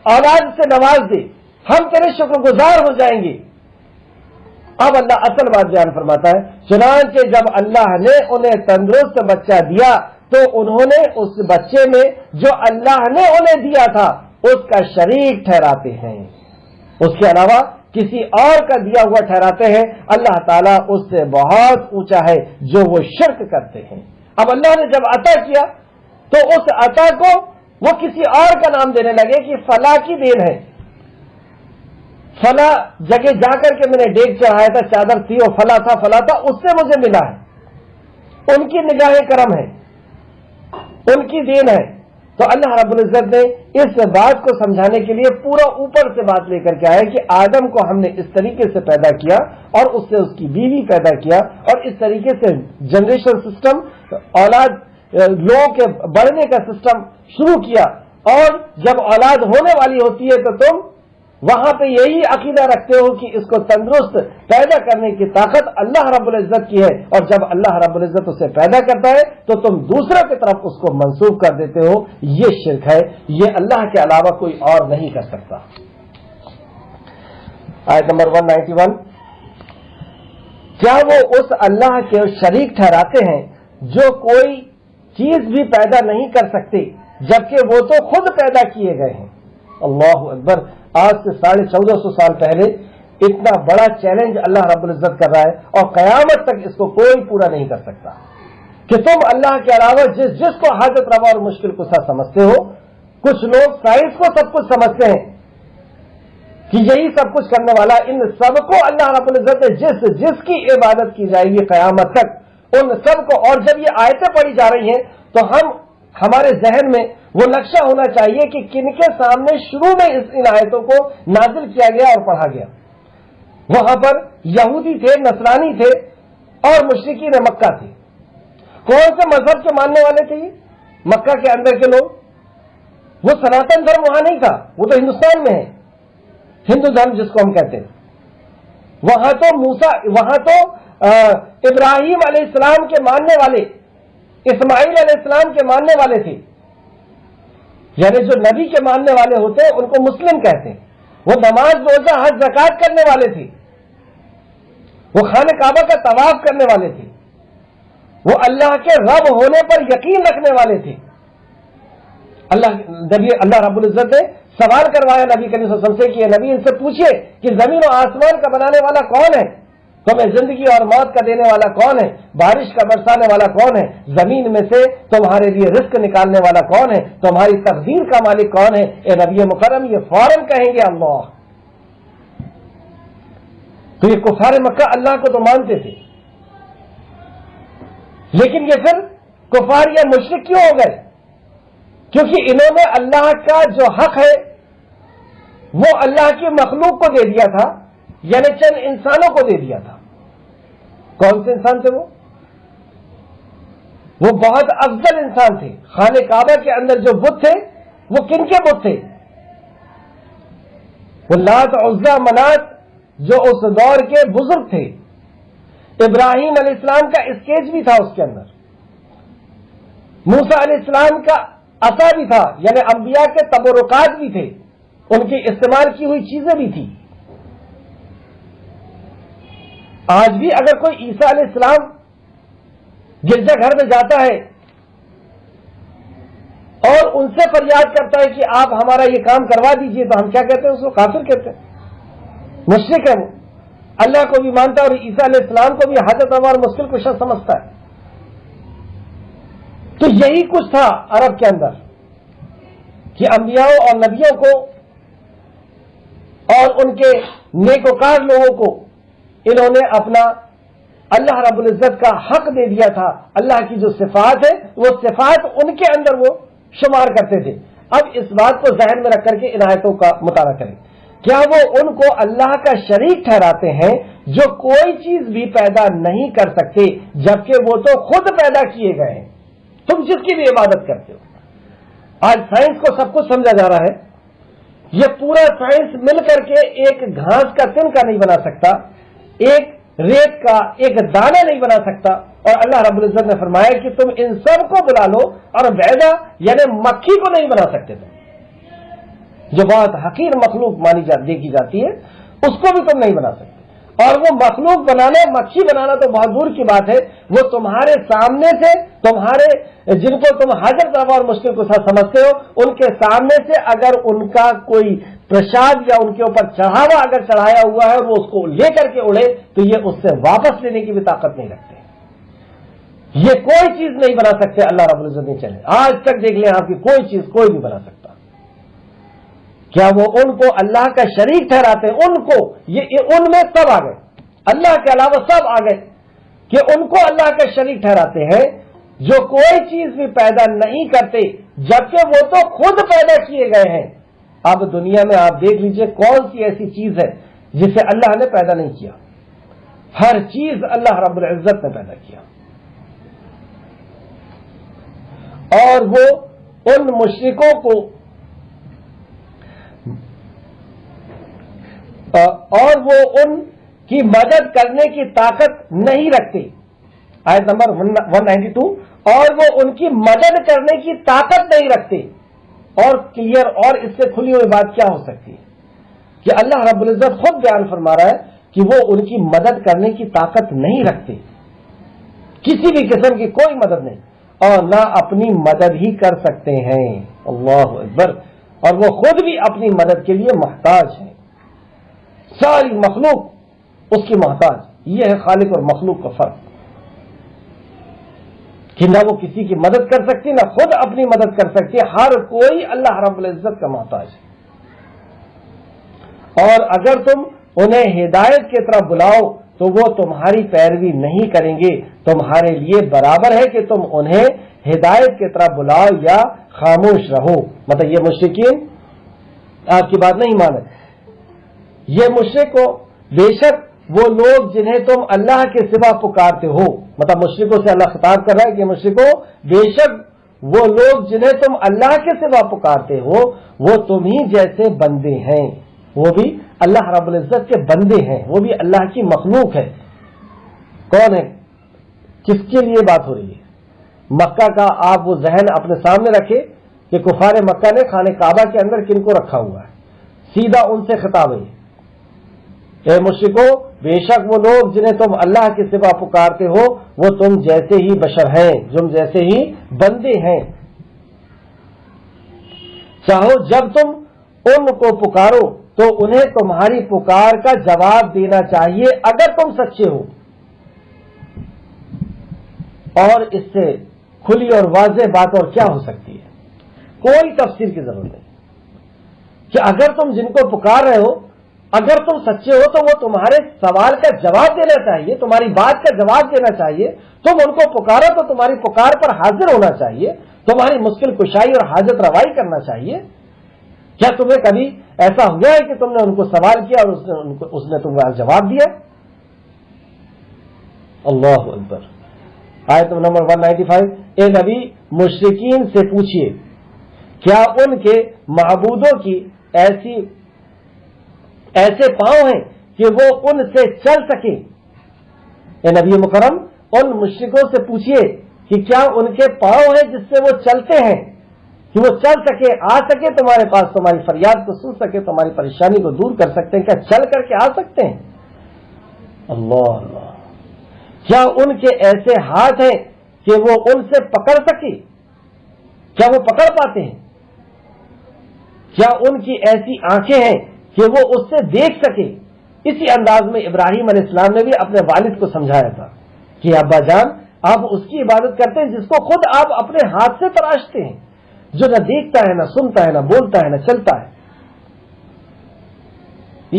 A: اولاد سے نواز دے، ہم تیرے شکر گزار ہو جائیں گے۔ اب اللہ اصل بات بیان فرماتا ہے، چنانچہ جب اللہ نے انہیں تندرست بچہ دیا تو انہوں نے اس بچے میں جو اللہ نے انہیں دیا تھا اس کا شریک ٹھہراتے ہیں، اس کے علاوہ کسی اور کا دیا ہوا ٹھہراتے ہیں۔ اللہ تعالیٰ اس سے بہت اونچا ہے جو وہ شرک کرتے ہیں۔ اب اللہ نے جب عطا کیا تو اس عطا کو وہ کسی اور کا نام دینے لگے کہ فلاں کی دین ہے، فلاں جگہ جا کر کے میں نے ڈیگ چڑھایا تھا، چادر تھی اور فلاں تھا، اس سے مجھے ملا ہے، ان کی نگاہ کرم ہے، ان کی دین ہے۔ تو اللہ رب العزت نے اس بات کو سمجھانے کے لیے پورا اوپر سے بات لے کر کے آیا کہ آدم کو ہم نے اس طریقے سے پیدا کیا اور اس سے اس کی بیوی پیدا کیا، اور اس طریقے سے جنریشن سسٹم، اولاد لوگوں کے بڑھنے کا سسٹم شروع کیا، اور جب اولاد ہونے والی ہوتی ہے تو تم وہاں پہ یہی عقیدہ رکھتے ہو کہ اس کو تندرست پیدا کرنے کی طاقت اللہ رب العزت کی ہے، اور جب اللہ رب العزت اسے پیدا کرتا ہے تو تم دوسروں کی طرف اس کو منسوب کر دیتے ہو۔ یہ شرک ہے، یہ اللہ کے علاوہ کوئی اور نہیں کر سکتا۔ آیت نمبر 191، کیا وہ اس اللہ کے شریک ٹھہراتے ہیں جو کوئی چیز بھی پیدا نہیں کر سکتے جبکہ وہ تو خود پیدا کیے گئے ہیں۔ اللہ اکبر، آج سے 1450 سال پہلے اتنا بڑا چیلنج اللہ رب العزت کر رہا ہے، اور قیامت تک اس کو کوئی پورا نہیں کر سکتا کہ تم اللہ کے علاوہ جس کو حاجت روا اور مشکل کشا سمجھتے ہو۔ کچھ لوگ سائنس کو سب کچھ سمجھتے ہیں کہ یہی سب کچھ کرنے والا، ان سب کو اللہ رب العزت نے جس کی عبادت کی جائے گی قیامت تک، ان سب کو، اور جب یہ آیتیں پڑھی جا رہی ہیں تو ہمارے ذہن میں وہ نقشہ ہونا چاہیے کہ کن کے سامنے شروع میں ان آیتوں کو نازل کیا گیا اور پڑھا گیا۔ وہاں پر یہودی تھے، نصرانی تھے، اور مشرکین مکہ تھے۔ کون سے مذہب کے ماننے والے تھے؟ مکہ کے اندر کے لوگ۔ وہ سناتن دھرم وہاں نہیں تھا، وہ تو ہندوستان میں ہے، ہندو دھرم جس کو ہم کہتے ہیں۔ وہاں تو ابراہیم علیہ السلام کے ماننے والے، اسماعیل علیہ السلام کے ماننے والے تھے، یعنی جو نبی کے ماننے والے ہوتے ہیں ان کو مسلم کہتے ہیں۔ وہ نماز، روزہ، حج، زکات کرنے والے تھے، وہ خانہ کعبہ کا طواف کرنے والے تھے، وہ اللہ کے رب ہونے پر یقین رکھنے والے تھے۔ اللہ رب العزت نے سوال کروایا نبی کریم صلی اللہ علیہ وسلم سے کہ نبی ان سے پوچھئے کہ زمین و آسمان کا بنانے والا کون ہے؟ تمہیں زندگی اور موت کا دینے والا کون ہے؟ بارش کا برسانے والا کون ہے؟ زمین میں سے تمہارے لیے رزق نکالنے والا کون ہے؟ تمہاری تقدیر کا مالک کون ہے؟ اے نبی مکرم، یہ فوراً کہیں گے اللہ۔ تو یہ کفار مکہ اللہ کو تو مانتے تھے، لیکن یہ پھر کفار یا مشرک کیوں ہو گئے؟ کیونکہ انہوں نے اللہ کا جو حق ہے وہ اللہ کی مخلوق کو دے دیا تھا، یعنی چند انسانوں کو دے دیا تھا۔ کون سے انسان تھے وہ بہت افضل انسان تھے۔ خانہ کعبہ کے اندر جو بت تھے وہ کن کے بت تھے؟ وہ لات، عزا، منات، جو اس دور کے بزرگ تھے۔ ابراہیم علیہ السلام کا اسکیچ بھی تھا اس کے اندر، موسیٰ علیہ السلام کا عصا بھی تھا، یعنی انبیاء کے تبرکات بھی تھے، ان کی استعمال کی ہوئی چیزیں بھی تھی۔ آج بھی اگر کوئی عیسیٰ علیہ السلام گرجا گھر میں جاتا ہے اور ان سے فریاد کرتا ہے کہ آپ ہمارا یہ کام کروا دیجئے، تو ہم کیا کہتے ہیں؟ اس کو کافر کہتے ہیں، مشرک ہے وہ، اللہ کو بھی مانتا ہے اور عیسیٰ علیہ السلام کو بھی حاجت روا اور مشکل کشا سمجھتا ہے۔ تو یہی کچھ تھا عرب کے اندر کہ انبیاء اور نبیوں کو اور ان کے نیکوکار لوگوں کو انہوں نے اپنا اللہ رب العزت کا حق دے دیا تھا۔ اللہ کی جو صفات ہے وہ صفات ان کے اندر وہ شمار کرتے تھے۔ اب اس بات کو ذہن میں رکھ کر کے ان آیتوں کا مطالعہ کریں۔ کیا وہ ان کو اللہ کا شریک ٹھہراتے ہیں جو کوئی چیز بھی پیدا نہیں کر سکتے، جبکہ وہ تو خود پیدا کیے گئے ہیں؟ تم جس کی بھی عبادت کرتے ہو، آج سائنس کو سب کچھ سمجھا جا رہا ہے، یہ پورا سائنس مل کر کے ایک گھاس کا تن کا نہیں بنا سکتا، ایک ریت کا ایک دانہ نہیں بنا سکتا۔ اور اللہ رب العزت نے فرمایا کہ تم ان سب کو بلا لو، اور بیضا یعنی مکھی کو نہیں بنا سکتے تم، جو بہت حقیر مخلوق دیکھی جاتی ہے، اس کو بھی تم نہیں بنا سکتے۔ اور وہ مخلوق بنانا، مکھی بنانا تو بہت دور کی بات ہے، وہ تمہارے سامنے سے، جن کو تم حاجت روا اور مشکل کو سمجھتے ہو، ان کے سامنے سے اگر ان کا کوئی پرشاد یا ان کے اوپر چڑھاوا اگر چڑھایا ہوا ہے اور وہ اس کو لے کر کے اڑے، تو یہ اس سے واپس لینے کی بھی طاقت نہیں رکھتے۔ یہ کوئی چیز نہیں بنا سکتے اللہ رب العزت نے چلے، آج تک دیکھ لیں آپ کی کوئی چیز کوئی نہیں بنا سکتا۔ کیا وہ ان کو اللہ کا شریک ٹھہراتے ہیں؟ ان کو، یہ ان میں سب آ گئے، اللہ کے علاوہ سب آ گئے کہ ان کو اللہ کا شریک ٹھہراتے ہیں جو کوئی چیز بھی پیدا نہیں کرتے، جبکہ وہ تو خود پیدا کیے گئے ہیں۔ اب دنیا میں آپ دیکھ لیجئے کون سی ایسی چیز ہے جسے اللہ نے پیدا نہیں کیا؟ ہر چیز اللہ رب العزت نے پیدا کیا۔ اور وہ ان مشرکوں کو اور وہ ان کی مدد کرنے کی طاقت نہیں رکھتے۔ آیت نمبر 192، اور وہ ان کی مدد کرنے کی طاقت نہیں رکھتے۔ اور کلیئر اور اس سے کھلی ہوئی بات کیا ہو سکتی ہے کہ اللہ رب العزت خود بیان فرما رہا ہے کہ وہ ان کی مدد کرنے کی طاقت نہیں رکھتے، کسی بھی قسم کی کوئی مدد نہیں۔ اور نہ اپنی مدد ہی کر سکتے ہیں. اللہ اکبر. اور وہ خود بھی اپنی مدد کے لیے محتاج ہیں. ساری مخلوق اس کی محتاج. یہ ہے خالق اور مخلوق کا فرق کہ نہ وہ کسی کی مدد کر سکتی نہ خود اپنی مدد کر سکتی. ہر کوئی اللہ رب العزت کا محتاج ہے. اور اگر تم انہیں ہدایت کی طرف بلاؤ تو وہ تمہاری پیروی نہیں کریں گے. تمہارے لیے برابر ہے کہ تم انہیں ہدایت کی طرف بلاؤ یا خاموش رہو. مطلب یہ مشرکین آپ کی بات نہیں مانے. یہ مشرک کو بے شک وہ لوگ جنہیں تم اللہ کے سوا پکارتے ہو. مطلب مشرکوں سے اللہ خطاب کر رہا ہے کہ مشرکوں بے شک وہ لوگ جنہیں تم اللہ کے سوا پکارتے ہو وہ تمہیں جیسے بندے ہیں. وہ بھی اللہ رب العزت کے بندے ہیں. وہ بھی اللہ کی مخلوق ہے. کون ہے؟ کس کے لیے بات ہو رہی ہے؟ مکہ کا آپ وہ ذہن اپنے سامنے رکھے کہ کفار مکہ نے خانہ کعبہ کے اندر کن کو رکھا ہوا ہے. سیدھا ان سے خطاب ہے اے مشرکو بے شک وہ لوگ جنہیں تم اللہ کے سوا پکارتے ہو وہ تم جیسے ہی بشر ہیں. تم جیسے ہی بندے ہیں. چاہو جب تم ان کو پکارو تو انہیں تمہاری پکار کا جواب دینا چاہیے اگر تم سچے ہو. اور اس سے کھلی اور واضح بات اور کیا ہو سکتی ہے؟ کوئی تفسیر کی ضرورت نہیں کہ اگر تم جن کو پکار رہے ہو اگر تم سچے ہو تو وہ تمہارے سوال کا جواب دینا چاہیے. تمہاری بات کا جواب دینا چاہیے. تم ان کو پکارو تو تمہاری پکار پر حاضر ہونا چاہیے. تمہاری مشکل کشائی اور حاجت روائی کرنا چاہیے. کیا تمہیں کبھی ایسا ہوا ہے کہ تم نے ان کو سوال کیا اور اس نے تمہیں جواب دیا؟ اللہ اکبر. آیت نمبر 195. اے نبی مشرکین سے پوچھئے کیا ان کے معبودوں کی ایسے پاؤں ہیں کہ وہ ان سے چل سکیں. اے نبی مکرم ان مشرکوں سے پوچھئے کہ کیا ان کے پاؤں ہیں جس سے وہ چلتے ہیں کہ وہ چل سکے آ سکے تمہارے پاس تمہاری فریاد کو سن سکے تمہاری پریشانی کو دور کر سکتے ہیں. کیا چل کر کے آ سکتے ہیں؟ اللہ اللہ. کیا ان کے ایسے ہاتھ ہیں کہ وہ ان سے پکڑ سکے؟ کیا وہ پکڑ پاتے ہیں؟ کیا ان کی ایسی آنکھیں ہیں کہ وہ اس سے دیکھ سکے؟ اسی انداز میں ابراہیم علیہ السلام نے بھی اپنے والد کو سمجھایا تھا کہ ابا جان آپ اس کی عبادت کرتے ہیں جس کو خود آپ اپنے ہاتھ سے تراشتے ہیں, جو نہ دیکھتا ہے, نہ سنتا ہے, نہ بولتا ہے, نہ چلتا ہے.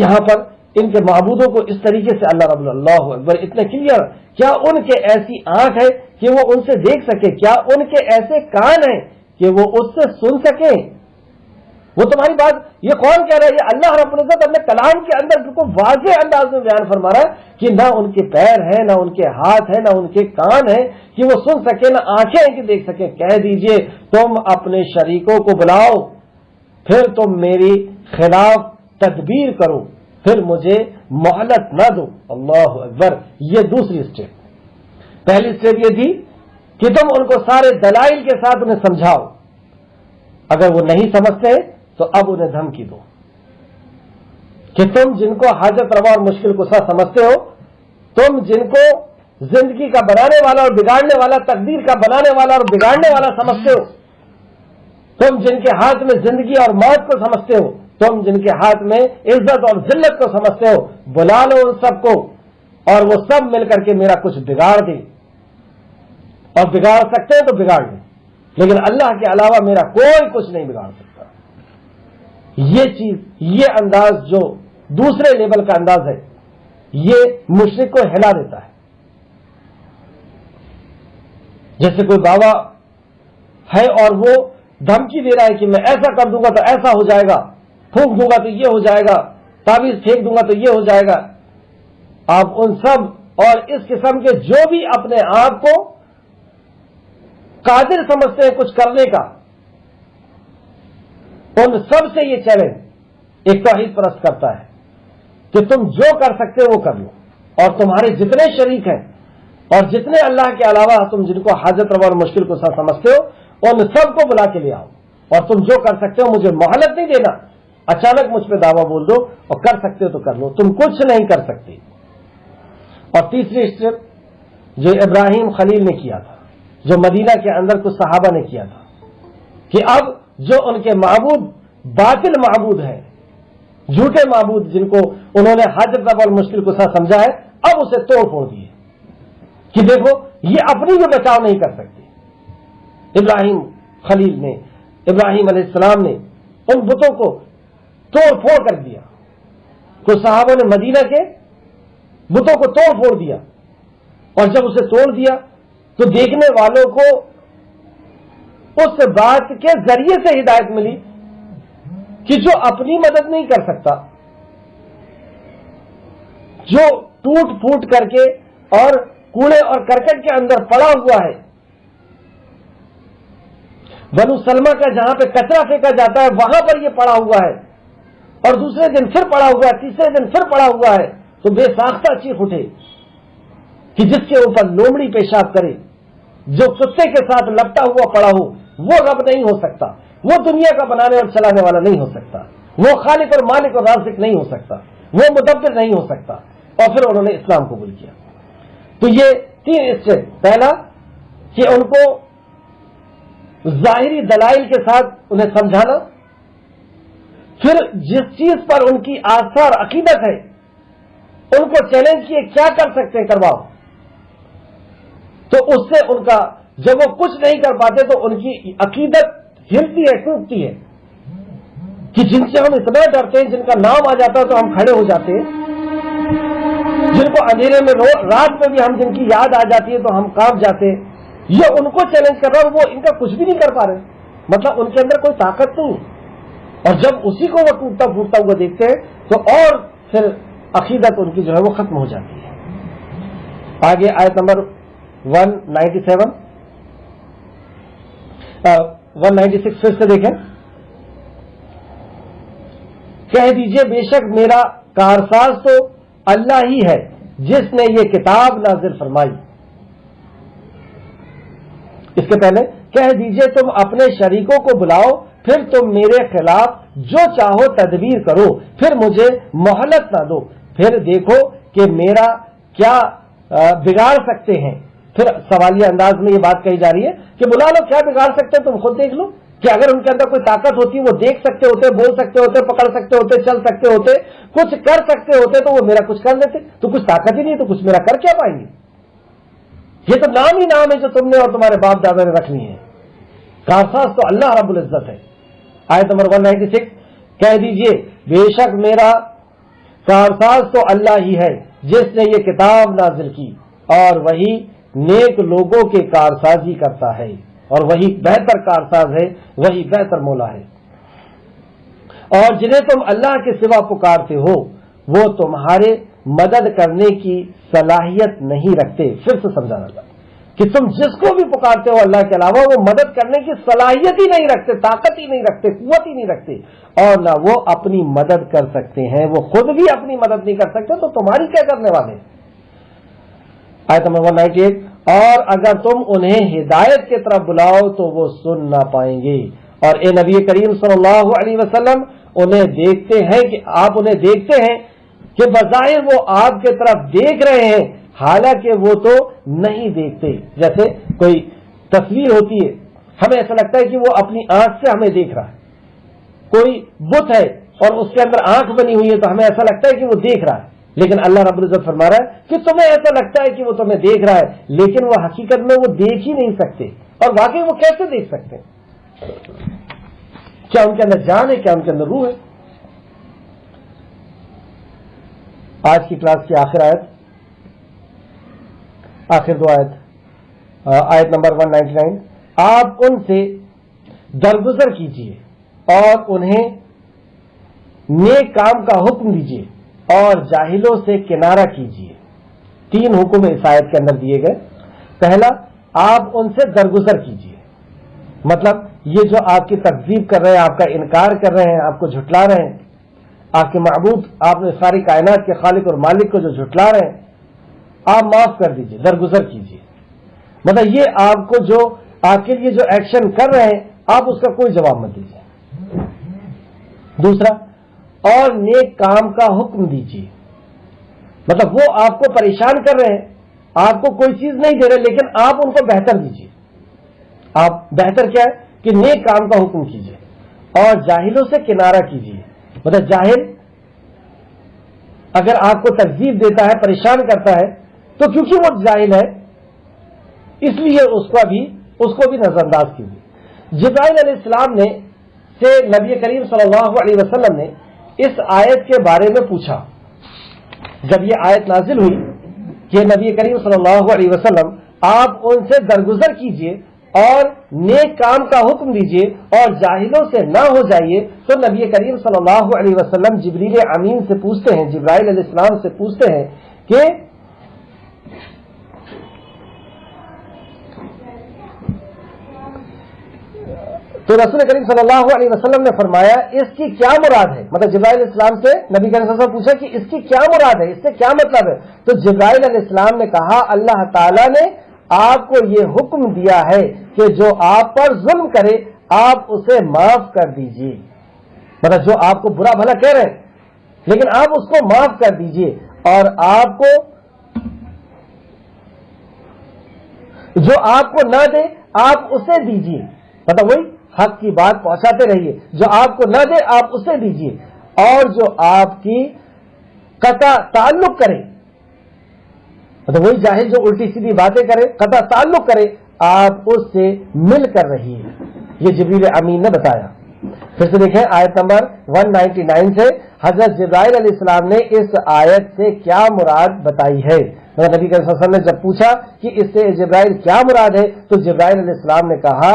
A: یہاں پر ان کے معبودوں کو اس طریقے سے اللہ اکبر اتنے کلیئر. کیا ان کے ایسی آنکھ ہے کہ وہ ان سے دیکھ سکے؟ کیا ان کے ایسے کان ہیں کہ وہ اس سے سن سکیں؟ وہ تمہاری بات یہ کون کہہ رہا ہے؟ یہ اللہ رب العزت اپنے کلام کے اندر بالکل واضح انداز میں بیان فرما رہا ہے کہ نہ ان کے پیر ہیں, نہ ان کے ہاتھ ہیں, نہ ان کے کان ہیں کہ وہ سن سکے, نہ آنکھیں ہیں کہ دیکھ سکیں. کہہ دیجئے تم اپنے شریکوں کو بلاؤ, پھر تم میری خلاف تدبیر کرو, پھر مجھے مہلت نہ دو. اللہ اکبر. یہ دوسری اسٹیپ. پہلی اسٹیپ یہ تھی کہ تم ان کو سارے دلائل کے ساتھ انہیں سمجھاؤ, اگر وہ نہیں سمجھتے تو اب انہیں دھمکی دو کہ تم جن کو حاجت روا اور مشکل کشا سمجھتے ہو, تم جن کو زندگی کا بنانے والا اور بگاڑنے والا, تقدیر کا بنانے والا اور بگاڑنے والا سمجھتے ہو, تم جن کے ہاتھ میں زندگی اور موت کو سمجھتے ہو, تم جن کے ہاتھ میں عزت اور ذلت کو سمجھتے ہو, بلا لو ان سب کو اور وہ سب مل کر کے میرا کچھ بگاڑ دیں. اور بگاڑ سکتے ہیں تو بگاڑ دیں, لیکن اللہ کے علاوہ میرا کوئی کچھ نہیں بگاڑ سکتا. یہ چیز, یہ انداز جو دوسرے لیول کا انداز ہے, یہ مشرک کو ہلا دیتا ہے. جیسے کوئی بابا ہے اور وہ دھمکی دے رہا ہے کہ میں ایسا کر دوں گا تو ایسا ہو جائے گا, پھونک دوں گا تو یہ ہو جائے گا, تعویذ پھینک دوں گا تو یہ ہو جائے گا. آپ ان سب اور اس قسم کے جو بھی اپنے آپ کو قادر سمجھتے ہیں کچھ کرنے کا, ان سب سے یہ چیلنج ایک توحید پرست کرتا ہے کہ تم جو کر سکتے ہو وہ کر لو, اور تمہارے جتنے شریک ہیں اور جتنے اللہ کے علاوہ تم جن کو حاجت روا اور مشکل کو سمجھتے ہو ان سب کو بلا کے لے آؤ, اور تم جو کر سکتے ہو مجھے مہلت نہیں دینا. اچانک مجھ پہ دعویٰ بول دو اور کر سکتے ہو تو کر لو, تم کچھ نہیں کر سکتے. اور تیسری اسٹیپ جو ابراہیم خلیل نے کیا تھا جو مدینہ کے اندر کچھ صحابہ نے کیا تھا کہ اب جو ان کے معبود باطل معبود ہیں، جھوٹے معبود جن کو انہوں نے حاجت رفع المشکل کو سمجھا ہے، اب اسے توڑ پھوڑ دیے کہ دیکھو یہ اپنی بھی بچاؤ نہیں کر سکتی۔ ابراہیم خلیل نے، ابراہیم علیہ السلام نے ان بتوں کو توڑ پھوڑ کر دیا، کچھ صحابوں نے مدینہ کے بتوں کو توڑ پھوڑ دیا، اور جب اسے توڑ دیا تو دیکھنے والوں کو اس بات کے ذریعے سے ہدایت ملی کہ جو اپنی مدد نہیں کر سکتا، جو ٹوٹ پھوٹ کر کے اور کوڑے اور کرکٹ کے اندر پڑا ہوا ہے، بنو سلمہ کا جہاں پہ کچرا پھینکا جاتا ہے وہاں پر یہ پڑا ہوا ہے، اور دوسرے دن پھر پڑا ہوا ہے، تیسرے دن پھر پڑا ہوا ہے، تو بے ساختہ چیخ اٹھے کہ جس کے اوپر لومڑی پیشاب کرے، جو کتے کے ساتھ لپٹا ہوا پڑا ہو، وہ رب نہیں ہو سکتا، وہ دنیا کا بنانے اور چلانے والا نہیں ہو سکتا، وہ خالق اور مالک اور رازق نہیں ہو سکتا، وہ مدبر نہیں ہو سکتا۔ اور پھر انہوں نے اسلام قبول کیا۔ تو یہ 3 اسٹیپ، پہلا کہ ان کو ظاہری دلائل کے ساتھ انہیں سمجھانا، پھر جس چیز پر ان کی آستھا اور عقیدت ہے ان کو چیلنج کیے، کیا کر سکتے ہیں کرواؤ، تو اس سے ان کا جب وہ کچھ نہیں کر پاتے تو ان کی عقیدت ہلتی ہے، ٹوٹتی ہے کہ جن سے ہم اتنا ڈرتے ہیں، جن کا نام آ جاتا ہے تو ہم کھڑے ہو جاتے ہیں، جن کو اندھیرے میں رات میں بھی ہم جن کی یاد آ جاتی ہے تو ہم کانپ جاتے ہیں، یہ ان کو چیلنج کر رہا ہے، وہ ان کا کچھ بھی نہیں کر پا رہے، مطلب ان کے اندر کوئی طاقت نہیں ہے، اور جب اسی کو وہ ٹوٹتا پھوٹتا ہوا دیکھتے ہیں تو اور پھر عقیدت ان کی جو ہے وہ ختم ہو جاتی ہے۔ آگے آیت نمبر 196 پھر سے دیکھیں، کہہ دیجئے بے شک میرا کارساز تو اللہ ہی ہے جس نے یہ کتاب نازل فرمائی۔ اس کے پہلے کہہ دیجئے تم اپنے شریکوں کو بلاؤ، پھر تم میرے خلاف جو چاہو تدبیر کرو، پھر مجھے مہلت نہ دو، پھر دیکھو کہ میرا کیا بگاڑ سکتے ہیں۔ پھر سوالیہ انداز میں یہ بات کہی جا رہی ہے کہ بلا لو، کیا بگاڑ سکتے ہیں تم خود دیکھ لو، کہ اگر ان کے اندر کوئی طاقت ہوتی، وہ دیکھ سکتے ہوتے، بول سکتے ہوتے، پکڑ سکتے ہوتے، چل سکتے ہوتے، کچھ کر سکتے ہوتے تو وہ میرا کچھ کر لیتے، تو کچھ طاقت ہی نہیں تو کچھ میرا کر کیا پائیں گے؟ یہ تو نام ہی نام ہے جو تم نے اور تمہارے باپ دادا نے رکھ لی ہے۔ کارساز تو اللہ رب العزت ہے۔ آیت نمبر 196 کہہ دیجئے بے شک میرا کارساز تو اللہ ہی ہے جس نے یہ کتاب نازل کی، اور وہی نیک لوگوں کے کارسازی کرتا ہے، اور وہی بہتر کارساز ہے، وہی بہتر مولا ہے۔ اور جنہیں تم اللہ کے سوا پکارتے ہو وہ تمہارے مدد کرنے کی صلاحیت نہیں رکھتے۔ پھر سے سمجھانا تھا کہ تم جس کو بھی پکارتے ہو اللہ کے علاوہ، وہ مدد کرنے کی صلاحیت ہی نہیں رکھتے، طاقت ہی نہیں رکھتے، قوت ہی نہیں رکھتے، اور نہ وہ اپنی مدد کر سکتے ہیں، وہ خود بھی اپنی مدد نہیں کر سکتے تو تمہاری کیا کرنے والے۔ آیت نمبر 198 اور اگر تم انہیں ہدایت کی طرف بلاؤ تو وہ سن نہ پائیں گے، اور اے نبی کریم صلی اللہ علیہ وسلم انہیں دیکھتے ہیں کہ آپ انہیں دیکھتے ہیں کہ بظاہر وہ آپ کے طرف دیکھ رہے ہیں، حالانکہ وہ تو نہیں دیکھتے۔ جیسے کوئی تصویر ہوتی ہے، ہمیں ایسا لگتا ہے کہ وہ اپنی آنکھ سے ہمیں دیکھ رہا ہے، کوئی بت ہے اور اس کے اندر آنکھ بنی ہوئی ہے تو ہمیں ایسا لگتا ہے کہ وہ دیکھ رہا ہے، لیکن اللہ رب العزت فرما رہا ہے کہ تمہیں ایسا لگتا ہے کہ وہ تمہیں دیکھ رہا ہے، لیکن وہ حقیقت میں وہ دیکھ ہی نہیں سکتے، اور واقعی وہ کیسے دیکھ سکتے ہیں؟ کیا ان کے اندر جان ہے؟ کیا ان کے اندر روح ہے؟ آج کی کلاس کی آخر آیت، آخر 2 آیت، آیت نمبر 199 آپ ان سے درگزر کیجیے اور انہیں نیک کام کا حکم دیجیے اور جاہلوں سے کنارہ کیجیے۔ 3 حکم اس آیت کے اندر دیے گئے۔ پہلا، آپ ان سے درگزر کیجیے، مطلب یہ جو آپ کی تکذیب کر رہے ہیں، آپ کا انکار کر رہے ہیں، آپ کو جھٹلا رہے ہیں، آپ کے معبود، آپ نے ساری کائنات کے خالق اور مالک کو جو جھٹلا رہے ہیں، آپ معاف کر دیجیے، درگزر کیجیے، مطلب یہ آپ کو جو آپ کے لیے جو ایکشن کر رہے ہیں آپ اس کا کوئی جواب مت دیجیے۔ دوسرا، اور نیک کام کا حکم دیجیے، مطلب وہ آپ کو پریشان کر رہے ہیں، آپ کو کوئی چیز نہیں دے رہے لیکن آپ ان کو بہتر دیجیے، آپ بہتر کیا ہے کہ نیک کام کا حکم کیجیے اور جاہلوں سے کنارہ کیجیے. مطلب جاہل اگر آپ کو تکلیف دیتا ہے، پریشان کرتا ہے، تو کیونکہ وہ جاہل ہے اس لیے اس کو بھی نظر انداز کیجیے. جبرائیل علیہ السلام سے نبی کریم صلی اللہ علیہ وسلم نے اس آیت کے بارے میں پوچھا. جب یہ آیت نازل ہوئی کہ نبی کریم صلی اللہ علیہ وسلم آپ ان سے درگزر کیجئے اور نیک کام کا حکم دیجئے اور جاہلوں سے نہ ہو جائیے، تو نبی کریم صلی اللہ علیہ وسلم جبریل امین سے پوچھتے ہیں، جبرائیل علیہ السلام سے پوچھتے ہیں کہ تو رسول کریم صلی اللہ علیہ وسلم نے فرمایا اس کی کیا مراد ہے. مطلب جبرائیل علیہ السلام سے نبی کریم صلی اللہ علیہ وسلم پوچھا کہ اس کی کیا مراد ہے، اس سے کیا مطلب ہے. تو جبرائیل علیہ السلام نے کہا اللہ تعالیٰ نے آپ کو یہ حکم دیا ہے کہ جو آپ پر ظلم کرے آپ اسے معاف کر دیجئے. مطلب جو آپ کو برا بھلا کہہ رہے ہیں لیکن آپ اس کو معاف کر دیجئے اور آپ کو جو آپ کو نہ دے آپ اسے دیجئے. مطلب وہی حق کی بات پہنچاتے رہیے، جو آپ کو نہ دے آپ اسے دیجئے اور جو آپ کی قطع تعلق کرے، مطلب وہی جاہل جو الٹی سیدھی باتیں کرے، قطع تعلق کرے، آپ اس سے مل کر رہیے. یہ جبریل امین نے بتایا. پھر سے دیکھیں آیت نمبر 199 سے حضرت جبرائیل علیہ السلام نے اس آیت سے کیا مراد بتائی ہے. مطلب نبی صلی اللہ علیہ وسلم نے جب پوچھا کہ اس سے جبرائیل کیا مراد ہے تو جبرائیل علیہ السلام نے کہا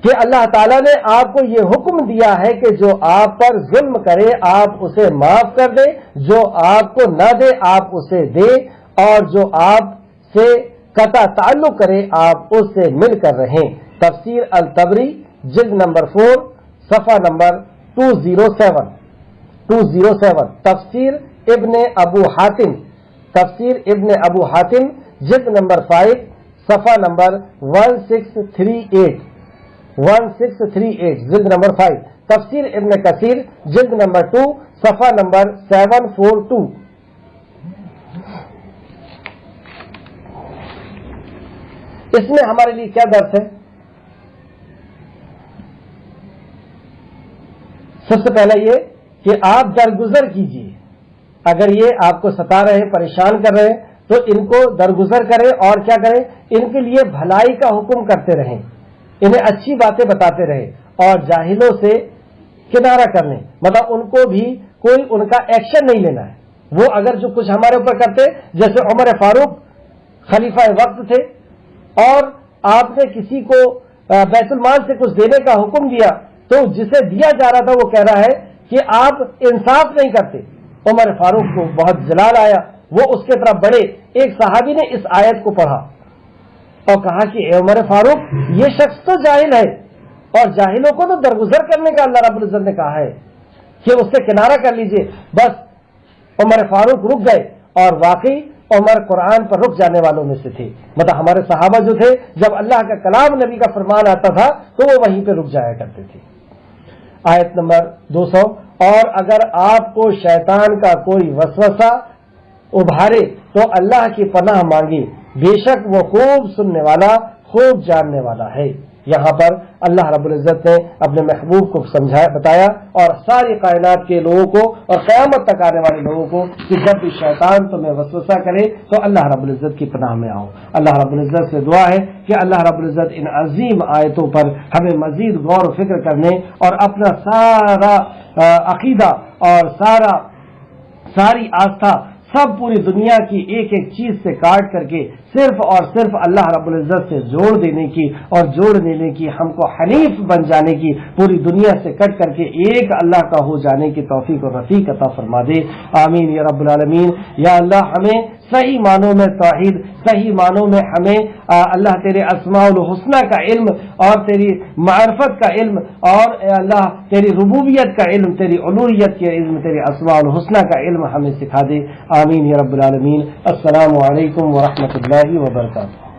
A: کہ اللہ تعالیٰ نے آپ کو یہ حکم دیا ہے کہ جو آپ پر ظلم کرے آپ اسے معاف کر دیں، جو آپ کو نہ دے آپ اسے دیں اور جو آپ سے قطع تعلق کرے آپ اس سے مل کر رہیں. تفسیر الطبری جلد نمبر 4 صفحہ نمبر 207. تفسیر ابن ابو حاتم جلد نمبر 5 صفحہ نمبر 1638 جلد نمبر 5. تفسیر ابن کثیر جلد نمبر 2 صفحہ نمبر 742. اس میں ہمارے لیے کیا درس ہے؟ سب سے پہلا یہ کہ آپ درگزر کیجئے. اگر یہ آپ کو ستا رہے ہیں، پریشان کر رہے ہیں تو ان کو درگزر کریں اور کیا کریں، ان کے لیے بھلائی کا حکم کرتے رہیں، انہیں اچھی باتیں بتاتے رہے اور جاہلوں سے کنارہ کرنے. مطلب ان کو بھی کوئی ان کا ایکشن نہیں لینا ہے. وہ اگر جو کچھ ہمارے اوپر کرتے، جیسے عمر فاروق خلیفہ وقت تھے اور آپ نے کسی کو بیت المال سے کچھ دینے کا حکم دیا تو جسے دیا جا رہا تھا وہ کہہ رہا ہے کہ آپ انصاف نہیں کرتے. عمر فاروق کو بہت جلال آیا، وہ اس کے طرف بڑھے. ایک صحابی نے اس آیت کو پڑھا اور کہا کہ اے عمر فاروق یہ شخص تو جاہل ہے اور جاہلوں کو تو درگزر کرنے کا اللہ رب العزت نے کہا ہے کہ اس سے کنارہ کر لیجئے. بس عمر فاروق رک گئے اور واقعی عمر قرآن پر رک جانے والوں میں سے تھے. مطلب ہمارے صحابہ جو تھے جب اللہ کا کلام نبی کا فرمان آتا تھا تو وہ وہیں پہ رک جایا کرتے تھے. آیت نمبر 200. اور اگر آپ کو شیطان کا کوئی وسوسہ ابھارے تو اللہ کی پناہ مانگے، بے شک وہ خوب سننے والا خوب جاننے والا ہے. یہاں پر اللہ رب العزت نے اپنے محبوب کو سمجھایا، بتایا اور ساری کائنات کے لوگوں کو اور قیامت تک آنے والے لوگوں کو کہ جب بھی شیطان تمہیں وسوسہ کرے تو اللہ رب العزت کی پناہ میں آؤ. اللہ رب العزت سے دعا ہے کہ اللہ رب العزت ان عظیم آیتوں پر ہمیں مزید غور و فکر کرنے اور اپنا سارا عقیدہ اور ساری آستھا سب پوری دنیا کی ایک ایک چیز سے کاٹ کر کے صرف اور صرف اللہ رب العزت سے جوڑ دینے کی اور جوڑ لینے کی، ہم کو حنیف بن جانے کی، پوری دنیا سے کٹ کر کے ایک اللہ کا ہو جانے کی توفیق اور رفیق عطا فرما دے. آمین یا رب العالمین. یا اللہ ہمیں صحیح معنوں میں توحید، صحیح معنوں میں ہمیں اللہ تیرے اسماء الحسنہ کا علم اور تیری معرفت کا علم اور اللہ تیری ربوبیت کا علم، تیری الوہیت کے علم، تیری اسماء الحسنہ کا علم ہمیں سکھا دے. آمین یا رب العالمین. السلام علیکم ورحمۃ اللہ وبرکاتہ.